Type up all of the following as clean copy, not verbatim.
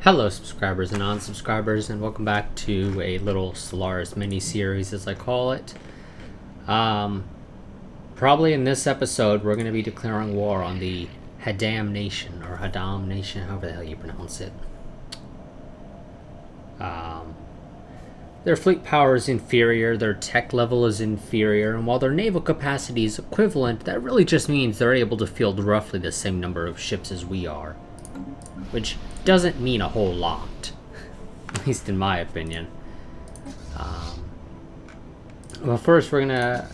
Hello subscribers and non-subscribers, and welcome back to a little Stellaris mini-series, as I call it. Probably in this episode we're going to be declaring war on the Hadam Nation, or Hadam Nation, however the hell you pronounce it. Their fleet power is inferior, their tech level is inferior, and while their naval capacity is equivalent, that really just means they're able to field roughly the same number of ships as we are. Which doesn't mean a whole lot, at least in my opinion. Well, first we're gonna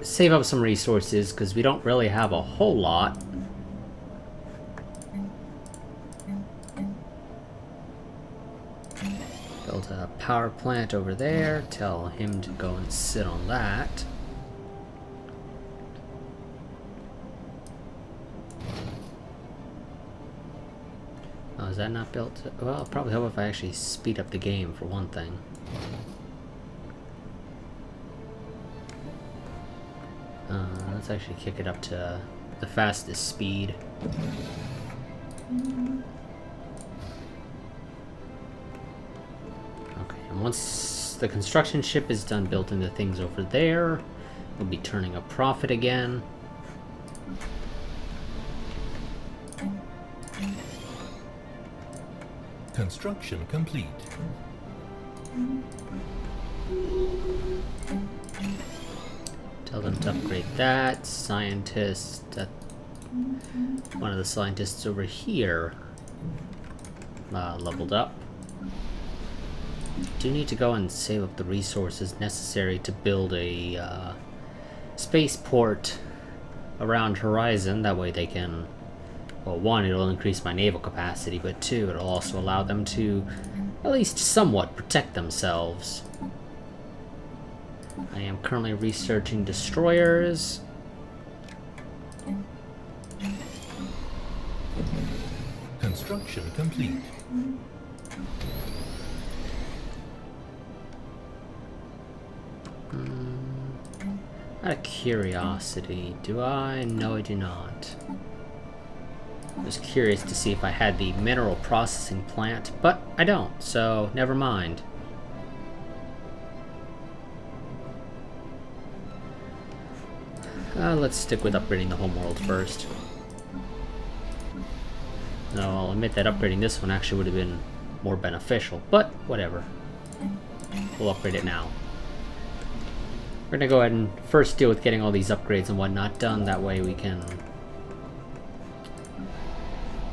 save up some resources because we don't really have a whole lot. Build a power plant over there, tell him to go and sit on that. Oh, is that not built? Well, it'll probably help if I actually speed up the game, for one thing. Let's actually kick it up to the fastest speed. Okay, and once the construction ship is done building the things over there, we'll be turning a profit again. Construction complete. Tell them to upgrade that. Scientist, one of the scientists over here leveled up. Do need to go and save up the resources necessary to build a spaceport around Horizon. That way they can, well, one, it'll increase my naval capacity, but two, it'll also allow them to at least somewhat protect themselves. I am currently researching destroyers. Construction complete. Out of curiosity, do I? No, I do not. I was curious to see if I had the mineral processing plant, but I don't, so never mind. Let's stick with upgrading the homeworld first. No, I'll admit that upgrading this one actually would have been more beneficial, but whatever. We'll upgrade it now. We're gonna go ahead and first deal with getting all these upgrades and whatnot done, that way we can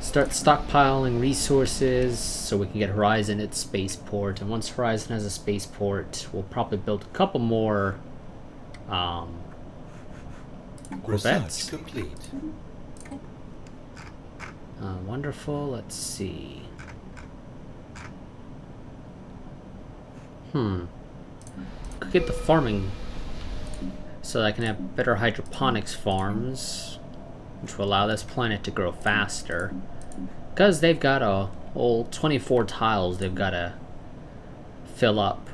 start stockpiling resources so we can get Horizon its spaceport, and once Horizon has a spaceport, we'll probably build a couple more Corvettes. Complete. Wonderful. Let's see. Could get the farming so that I can have better hydroponics farms, which will allow this planet to grow faster. Because they've got a whole 24 tiles they've got to fill up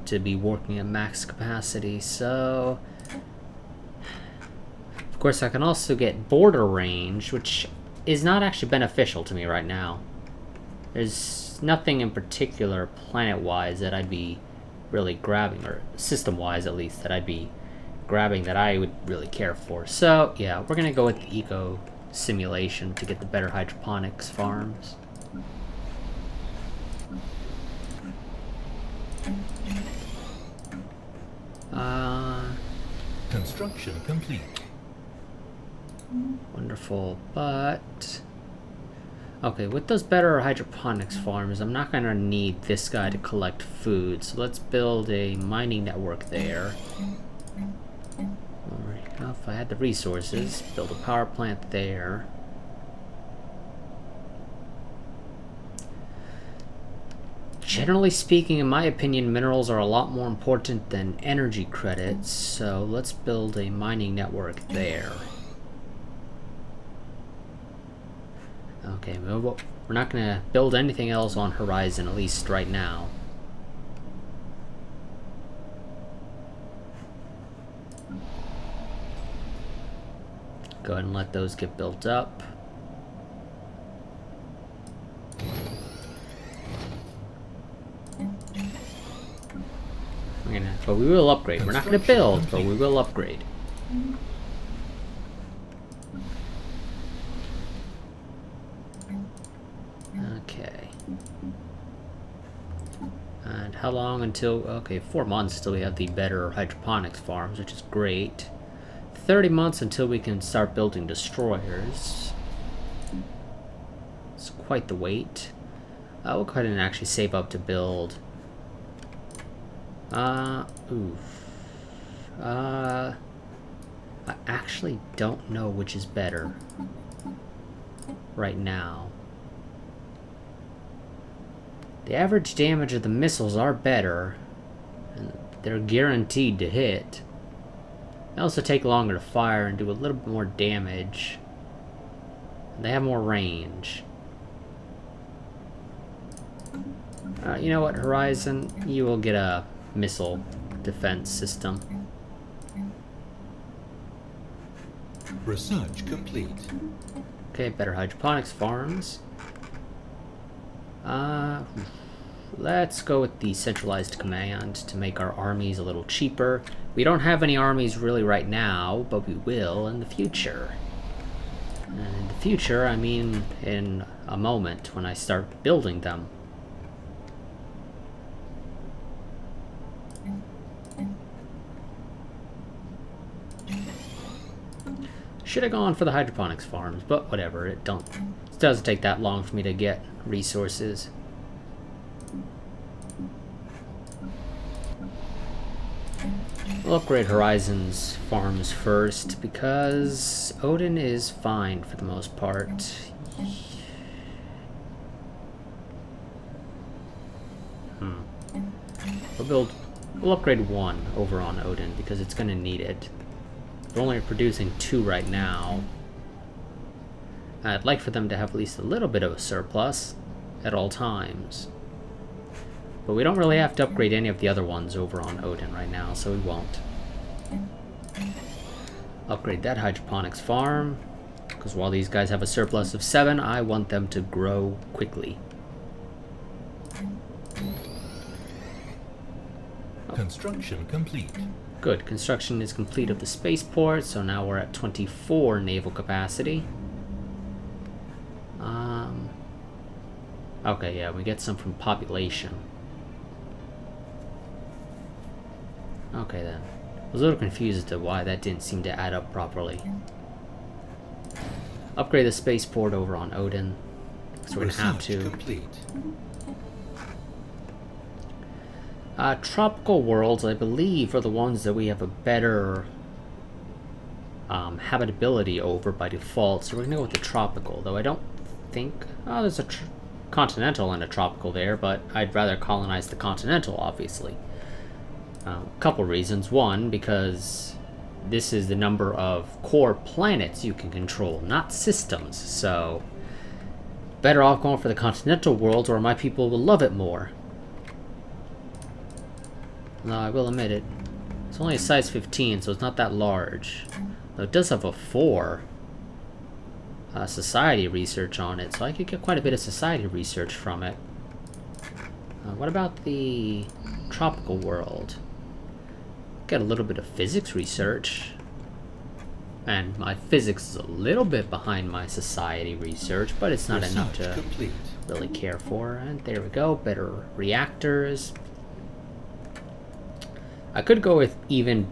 to be working at max capacity, so of course I can also get border range, which is not actually beneficial to me right now. There's nothing in particular planet-wise that I'd be really grabbing, or system-wise at least, that I'd be grabbing that I would really care for. So yeah, we're gonna go with the eco simulation to get the better hydroponics farms. Construction complete. Wonderful, but okay, with those better hydroponics farms, I'm not gonna need this guy to collect food, so let's build a mining network there. Alright, well, if I had the resources, build a power plant there. Generally speaking, in my opinion, minerals are a lot more important than energy credits, so let's build a mining network there. Okay, well, we're not going to build anything else on Horizon, at least right now. Go ahead and let those get built up. But we will upgrade. We're not going to build, but we will upgrade. Okay. And how long until... Okay, 4 months till we have the better hydroponics farms, which is great. 30 months until we can start building destroyers. It's quite the wait. We'll go ahead and actually save up to build... I actually don't know which is better right now. The average damage of the missiles are better, and they're guaranteed to hit. They also take longer to fire and do a little bit more damage. They have more range. You know what, Horizon? You will get a missile defense system. Research complete. Okay, better hydroponics farms. Let's go with the centralized command to make our armies a little cheaper. We don't have any armies really right now, but we will in the future. And in the future, I mean in a moment when I start building them. Should have gone for the hydroponics farms, but whatever, it doesn't take that long for me to get resources. We'll upgrade Horizon's farms first, because Odin is fine for the most part. We'll upgrade 1 over on Odin, because it's going to need it. We're only producing 2 right now. I'd like for them to have at least a little bit of a surplus at all times. But we don't really have to upgrade any of the other ones over on Odin right now, so we won't. Upgrade that hydroponics farm, because while these guys have a surplus of 7, I want them to grow quickly. Construction complete. Good, construction is complete of the spaceport, so now we're at 24 naval capacity. Okay, yeah, we get some from population. Okay then. I was a little confused as to why that didn't seem to add up properly. Upgrade the spaceport over on Odin, because we're going to have to. Complete. Tropical worlds, I believe, are the ones that we have a better habitability over by default, so we're going to go with the tropical, though I don't think... Oh, there's a continental and a tropical there, but I'd rather colonize the continental, obviously. A couple reasons. One, because this is the number of core planets you can control, not systems, so better off going for the continental world, or my people will love it more. No, I will admit it. It's only a size 15, so it's not that large. Though it does have a 4 society research on it, so I could get quite a bit of society research from it. What about the tropical world? Get a little bit of physics research. And my physics is a little bit behind my society research, but it's not enough to really care for. And there we go, better reactors. I could go with even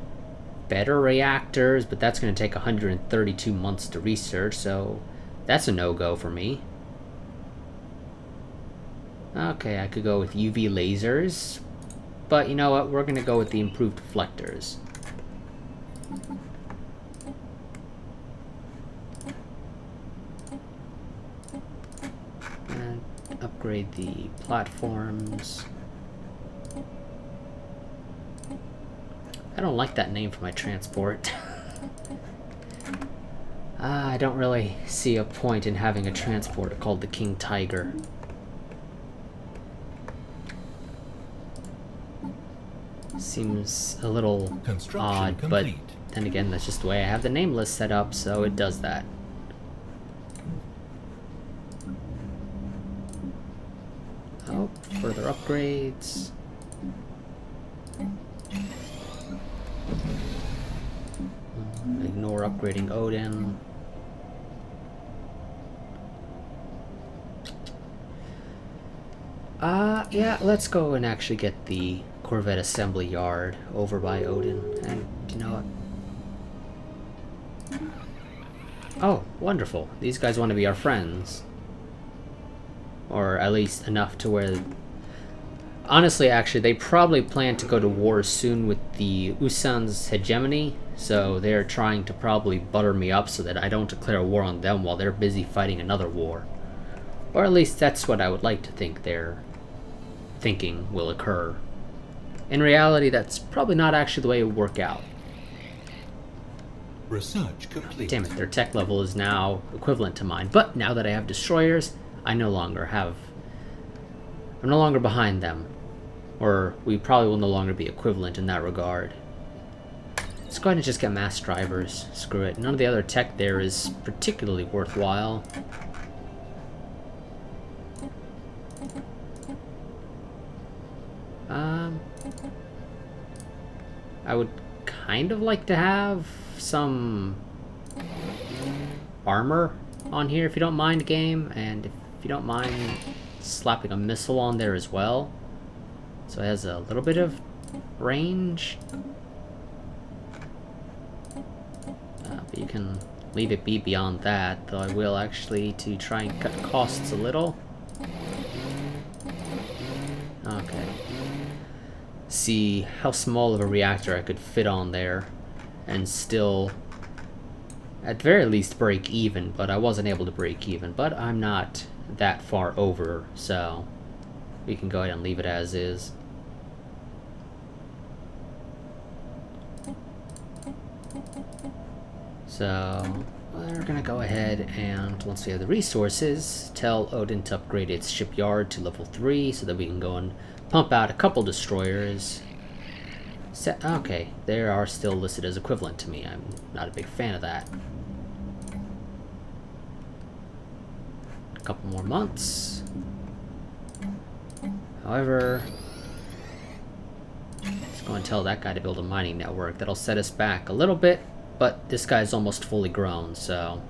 better reactors, but that's going to take 132 months to research, so that's a no-go for me. Okay, I could go with UV lasers, but you know what, we're going to go with the improved deflectors. And upgrade the platforms. I don't like that name for my transport. I don't really see a point in having a transporter called the King Tiger. Seems a little odd, but then again, that's just the way I have the name list set up, so it does that. Oh, further upgrades. Ignore upgrading Odin. Yeah, let's go and actually get the Corvette assembly yard over by Odin. And you know what? Oh, wonderful. These guys want to be our friends. Or at least enough to where... Honestly, actually, they probably plan to go to war soon with the Usan's hegemony. So they're trying to probably butter me up so that I don't declare war on them while they're busy fighting another war. Or at least that's what I would like to think they're thinking will occur. In reality, that's probably not actually the way it would work out. Research complete. Damn it, their tech level is now equivalent to mine. But now that I have destroyers, I'm no longer behind them. Or we probably will no longer be equivalent in that regard. Let's go ahead and just get mass drivers. Screw it. None of the other tech there is particularly worthwhile. I would kind of like to have some armor on here if you don't mind, game, and if you don't mind slapping a missile on there as well, so it has a little bit of range. But you can leave it be beyond that, though I will actually to try and cut costs a little. Okay. See how small of a reactor I could fit on there and still at very least break even, but I wasn't able to break even, but I'm not that far over, so we can go ahead and leave it as is. So we're gonna go ahead and, once we have the resources, tell Odin to upgrade its shipyard to level 3 so that we can go and pump out a couple destroyers. Okay, they are still listed as equivalent to me. I'm not a big fan of that. A couple more months. However, let's go and tell that guy to build a mining network. That'll set us back a little bit, but this guy's almost fully grown, so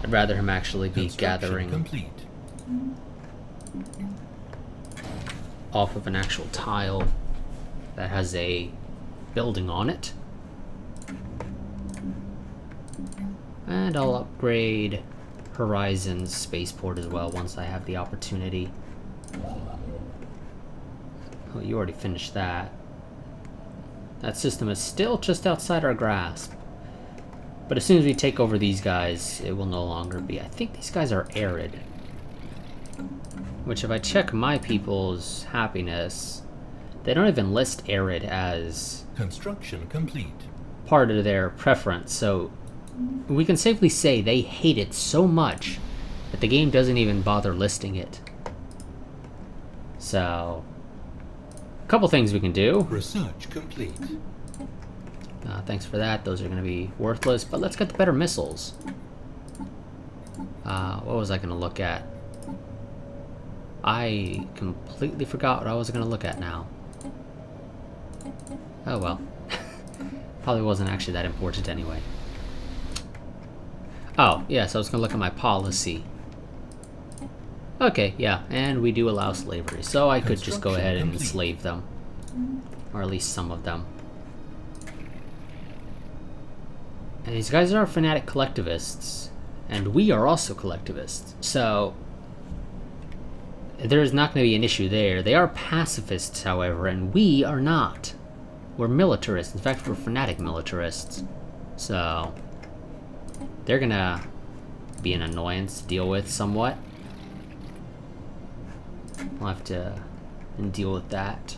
I'd rather him actually be gathering complete. off of an actual tile that has a building on it. And I'll upgrade Horizon's spaceport as well once I have the opportunity. Oh, you already finished that. That system is still just outside our grasp. But as soon as we take over these guys, it will no longer be. I think these guys are arid. Which, if I check my people's happiness, they don't even list arid as Construction complete. part of their preference, so we can safely say they hate it so much that the game doesn't even bother listing it. So, a couple things we can do. Research complete. Thanks for that. Those are going to be worthless, but let's get the better missiles. What was I going to look at? I completely forgot what I was going to look at now. Oh well. Probably wasn't actually that important anyway. Oh, yes, I was going to look at my policy. Okay, yeah, and we do allow slavery, so I could just go ahead and enslave them. Or at least some of them. And these guys are fanatic collectivists, and we are also collectivists, so there is not going to be an issue there. They are pacifists, however, and we are not. We're militarists. In fact, we're fanatic militarists. So they're going to be an annoyance to deal with somewhat. We'll have to deal with that.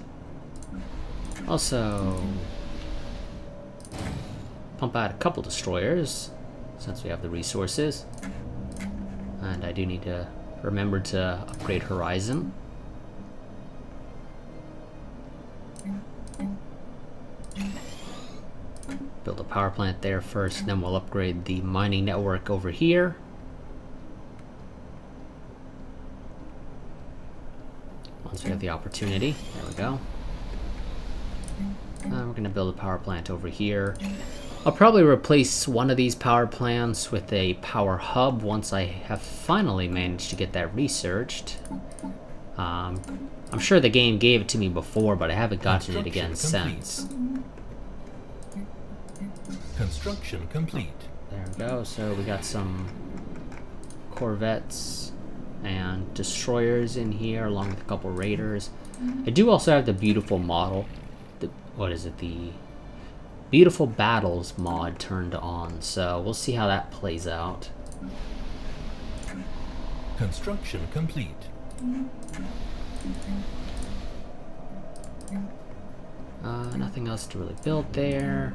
Also, pump out a couple destroyers, since we have the resources. And I do need to remember to upgrade Horizon. Build a power plant there first, then we'll upgrade the mining network over here. Once we have the opportunity. There we go. We're gonna build a power plant over here. I'll probably replace one of these power plants with a power hub once I have finally managed to get that researched. I'm sure the game gave it to me before, but I haven't gotten it again since. Construction complete. There we go. So we got some corvettes and destroyers in here, along with a couple raiders. I do also have the beautiful model. What is it? The Beautiful Battles mod turned on. So we'll see how that plays out. Construction complete. Nothing else to really build there.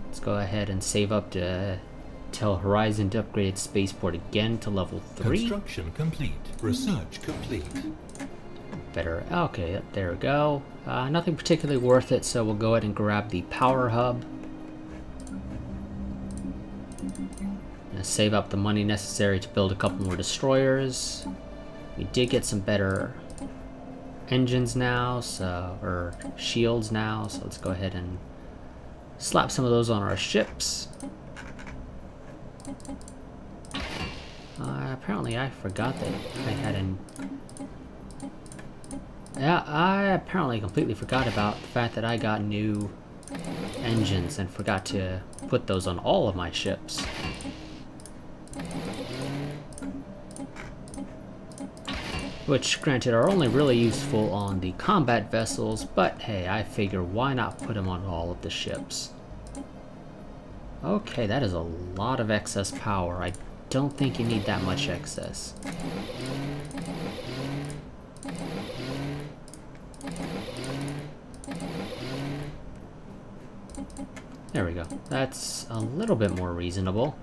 Let's go ahead and save up to tell Horizon to upgrade its spaceport again to level 3. Construction complete. Research complete. Better. Okay, yep, there we go. Nothing particularly worth it, so we'll go ahead and grab the power hub. Gonna save up the money necessary to build a couple more destroyers. We did get some better engines now, or shields now, so let's go ahead and slap some of those on our ships. Apparently I forgot that I had an... Yeah, I apparently completely forgot about the fact that I got new engines and forgot to put those on all of my ships. Which, granted, are only really useful on the combat vessels, but hey, I figure why not put them on all of the ships? Okay, that is a lot of excess power. I don't think you need that much excess. There we go. That's a little bit more reasonable.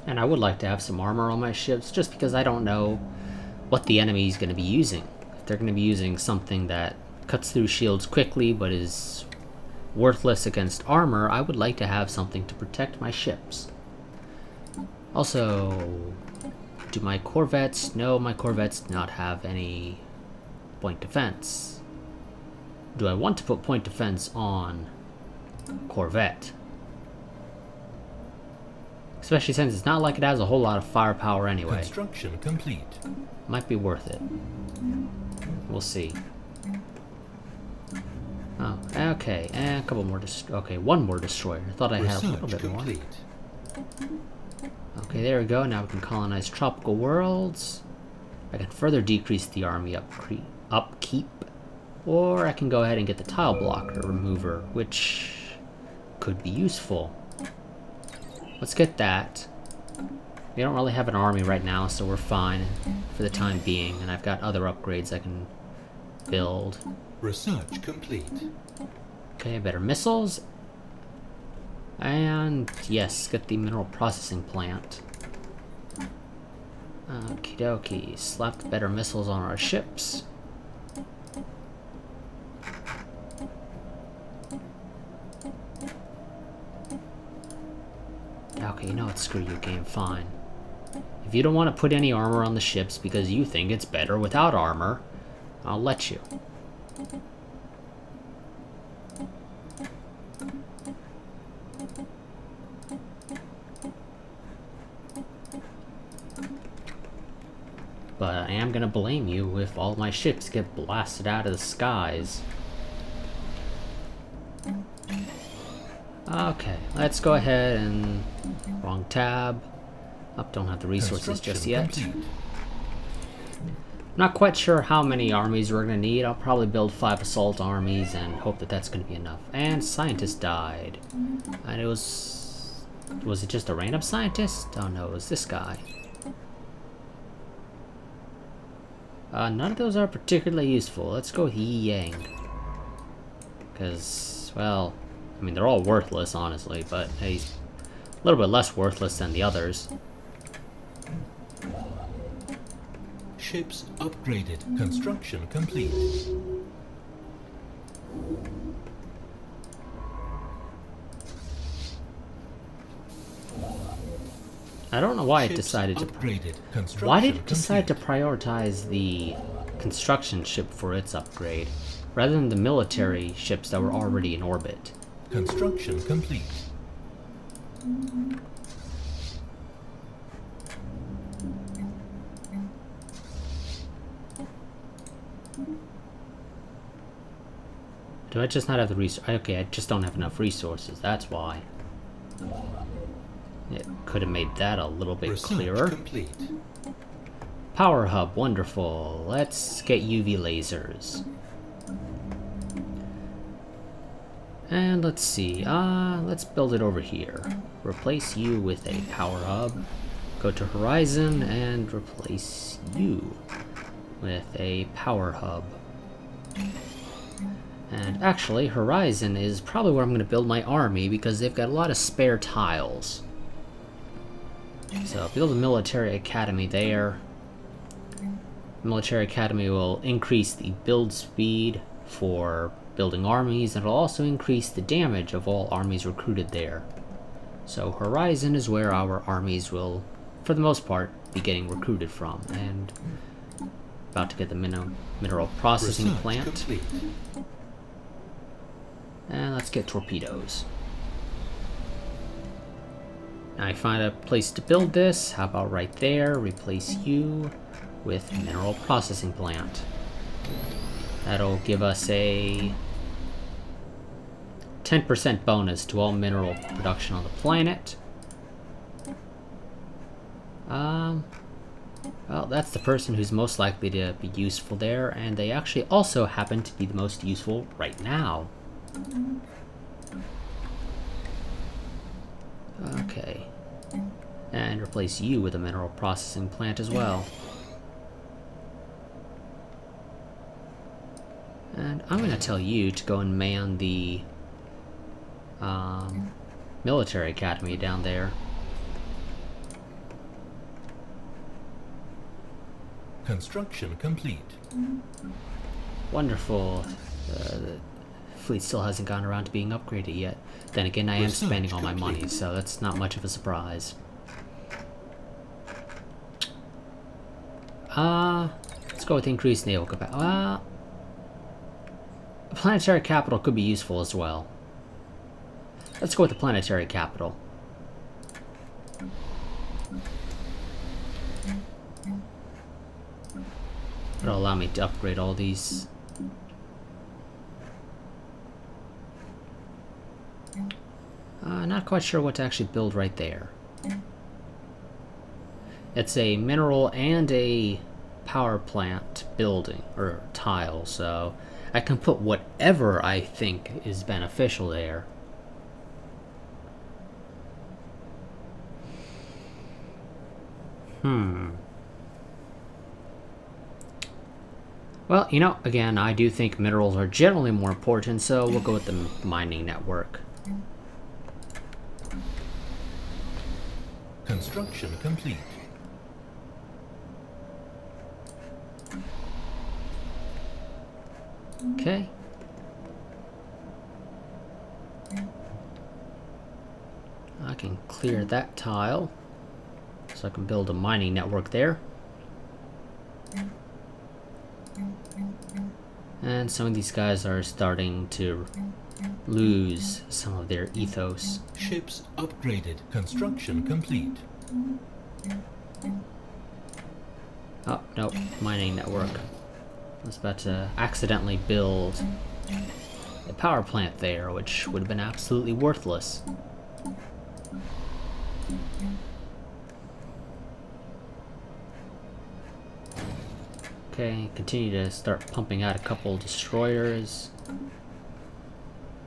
And I would like to have some armor on my ships, just because I don't know what the enemy is going to be using. If they're going to be using something that cuts through shields quickly, but is worthless against armor, I would like to have something to protect my ships. Also, do my corvettes... No, my corvettes do not have any point defense. Do I want to put point defense on corvette? Especially since it's not like it has a whole lot of firepower anyway. Construction complete. Might be worth it. We'll see. Oh, okay, and a couple more. Okay, one more destroyer. I thought I had a little bit complete. More. Okay, there we go. Now we can colonize tropical worlds. I can further decrease the army upkeep, or I can go ahead and get the tile blocker remover, which could be useful. Let's get that. We don't really have an army right now, so we're fine for the time being, and I've got other upgrades I can build. Research complete. Okay, better missiles. And yes, get the mineral processing plant. Okie dokie. Slap the better missiles on our ships. Okay, you know what? Screw you, game. Fine. If you don't want to put any armor on the ships because you think it's better without armor, I'll let you. But I am gonna blame you if all my ships get blasted out of the skies. Okay, let's go ahead and... Wrong tab. Up, don't have the resources just yet. Not quite sure how many armies we're gonna need. I'll probably build 5 assault armies and hope that that's gonna be enough. And scientist died. And it was... Was it just a random scientist? Oh no, it was this guy. None of those are particularly useful. Let's go with Yi Yang. Because, well... I mean, they're all worthless, honestly, but he's a little bit less worthless than the others. Ships upgraded. Construction complete. I don't know why it decided to... Why did it decide to prioritize the construction ship for its upgrade, rather than the military ships that were already in orbit. Construction complete. Do I just not have the resources? Okay, I just don't have enough resources, that's why. It could have made that a little bit Research clearer. complete. Power hub, wonderful. Let's get UV lasers. And let's see, let's build it over here. Replace you with a power hub. Go to Horizon and replace you with a power hub. And actually, Horizon is probably where I'm going to build my army because they've got a lot of spare tiles. So build a military academy there. Military academy will increase the build speed for building armies, and it'll also increase the damage of all armies recruited there. So Horizon is where our armies will, for the most part, be getting recruited from. And about to get the mineral processing Research plant. complete. And let's get torpedoes. Now I find a place to build this. How about right there? Replace you with mineral processing plant. That'll give us a 10% bonus to all mineral production on the planet. Well, that's the person who's most likely to be useful there, and they actually also happen to be the most useful right now. Okay. And replace you with a mineral processing plant as well. And I'm going to tell you to go and man the military academy down there. Construction complete. Wonderful. The fleet still hasn't gone around to being upgraded yet. Then again, I am Research spending all my complete. money, so that's not much of a surprise. Let's go with increased naval capacity. A planetary capital could be useful as well. Let's go with the planetary capital. It'll allow me to upgrade all these. Not quite sure what to actually build right there. It's a mineral and a power plant building, or tile, so I can put whatever I think is beneficial there. Well, you know, again, I do think minerals are generally more important, so we'll go with the mining network. Construction complete. Okay. I can clear that tile, so I can build a mining network there. And some of these guys are starting to lose some of their ethos. Ships upgraded. Construction complete. Oh, nope, mining network. I was about to accidentally build a power plant there, which would have been absolutely worthless. Okay, continue to start pumping out a couple destroyers.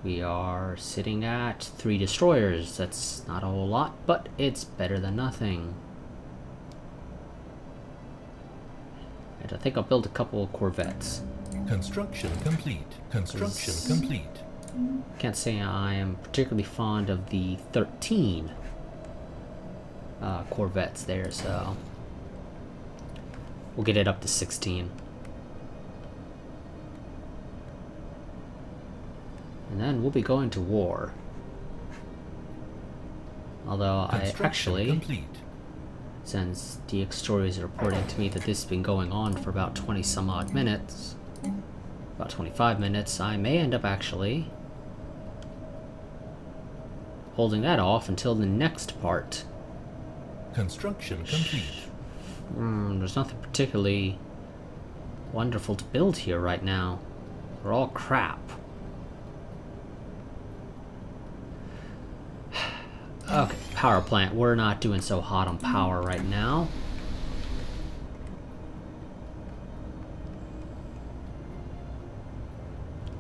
We are sitting at 3 destroyers. That's not a whole lot, but it's better than nothing. And I think I'll build a couple of corvettes. Construction complete. Construction complete. Can't say I am particularly fond of the 13 corvettes there, so we'll get it up to 16. And then we'll be going to war. Although I actually... complete. since DX Stories are reporting to me that this has been going on for about 20 some odd minutes, about 25 minutes, I may end up actually holding that off until the next part. Construction complete. There's nothing particularly wonderful to build here right now. They're all crap. Okay, power plant. We're not doing so hot on power right now.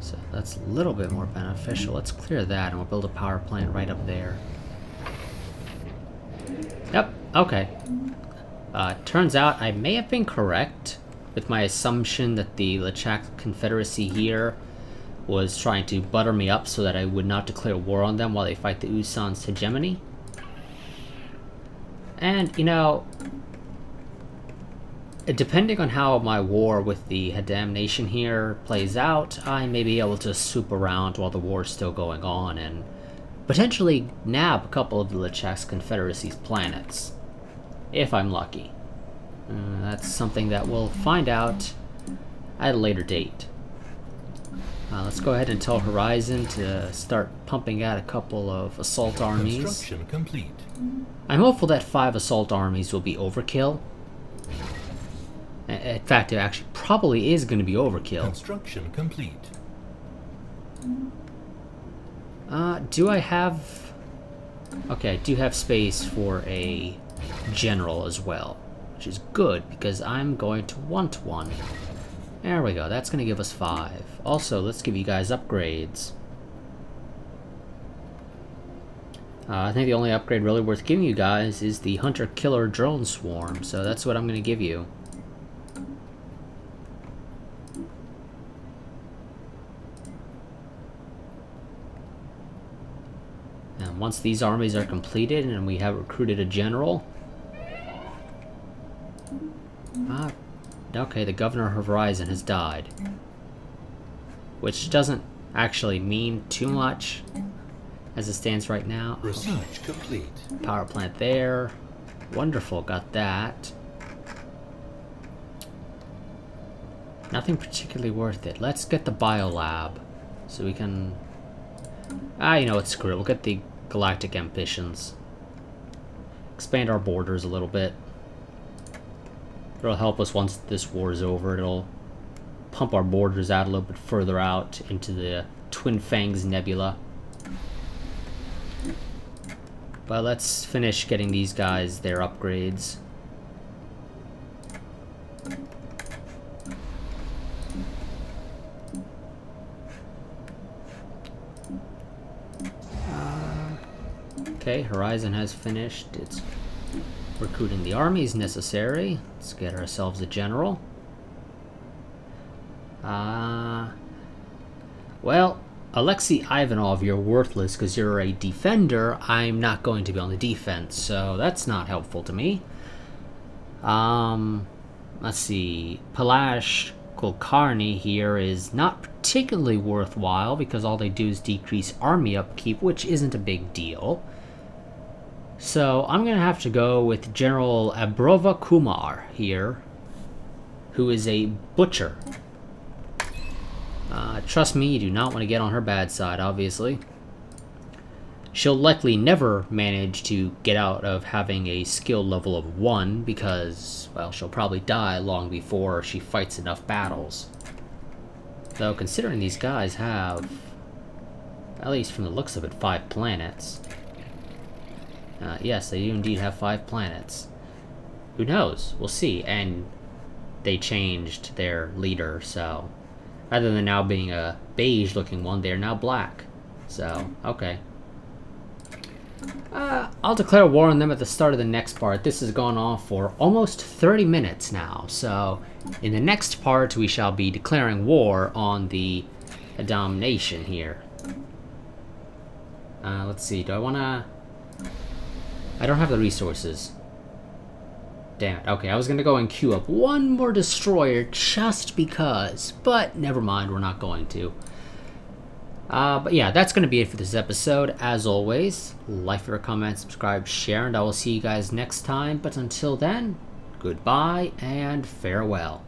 So that's a little bit more beneficial. Let's clear that and we'll build a power plant right up there. Yep, okay. Turns out I may have been correct with my assumption that the Galaktische Confederacy here was trying to butter me up so that I would not declare war on them while they fight the Usan's hegemony. And, you know, depending on how my war with the Hadam Nation here plays out, I may be able to swoop around while the war is still going on and potentially nab a couple of the Galaktische Confederacy's planets, if I'm lucky. That's something that we'll find out at a later date. Let's go ahead and tell Horizon to start pumping out a couple of assault armies. Construction complete. I'm hopeful that 5 assault armies will be overkill. In fact, it actually probably is going to be overkill. Construction complete. Do I have... Okay, I do have space for a general as well, which is good because I'm going to want one. There we go, that's going to give us 5. Also, let's give you guys upgrades. I think the only upgrade really worth giving you guys is the Hunter-Killer Drone Swarm, so that's what I'm going to give you. And once these armies are completed and we have recruited a general... okay, the Governor of Horizon has died. Which doesn't actually mean too much as it stands right now. Research complete. Power plant there. Wonderful, got that. Nothing particularly worth it. Let's get the biolab so we can... you know what, screw it. We'll get the galactic ambitions. Expand our borders a little bit. It'll help us once this war is over. It'll pump our borders out a little bit further out into the Twin Fangs Nebula. But let's finish getting these guys their upgrades. Okay, Horizon has finished its recruiting the armies necessary. Let's get ourselves a general. Well, Alexei Ivanov, you're worthless because you're a defender. I'm not going to be on the defense, so that's not helpful to me. Let's see. Palash Kulkarni here is not particularly worthwhile because all they do is decrease army upkeep, which isn't a big deal. So I'm going to have to go with General Abrova Kumar here, who is a butcher. Trust me, you do not want to get on her bad side, obviously. She'll likely never manage to get out of having a skill level of 1 because, well, she'll probably die long before she fights enough battles. Though, considering these guys have, at least from the looks of it, 5 planets. Yes, they do indeed have 5 planets. Who knows? We'll see. And they changed their leader, so... rather than now being a beige-looking one, they're now black. So, okay. I'll declare war on them at the start of the next part. This has gone on for almost 30 minutes now, so... in the next part, we shall be declaring war on the Hadam Nation here. Let's see, do I wanna... I don't have the resources. Damn it. Okay, I was gonna go and queue up one more destroyer just because, but never mind, we're not going to. But yeah, that's going to be it for this episode. As always, like, favorite, comment, subscribe, share, and I will see you guys next time. But until then, goodbye and farewell.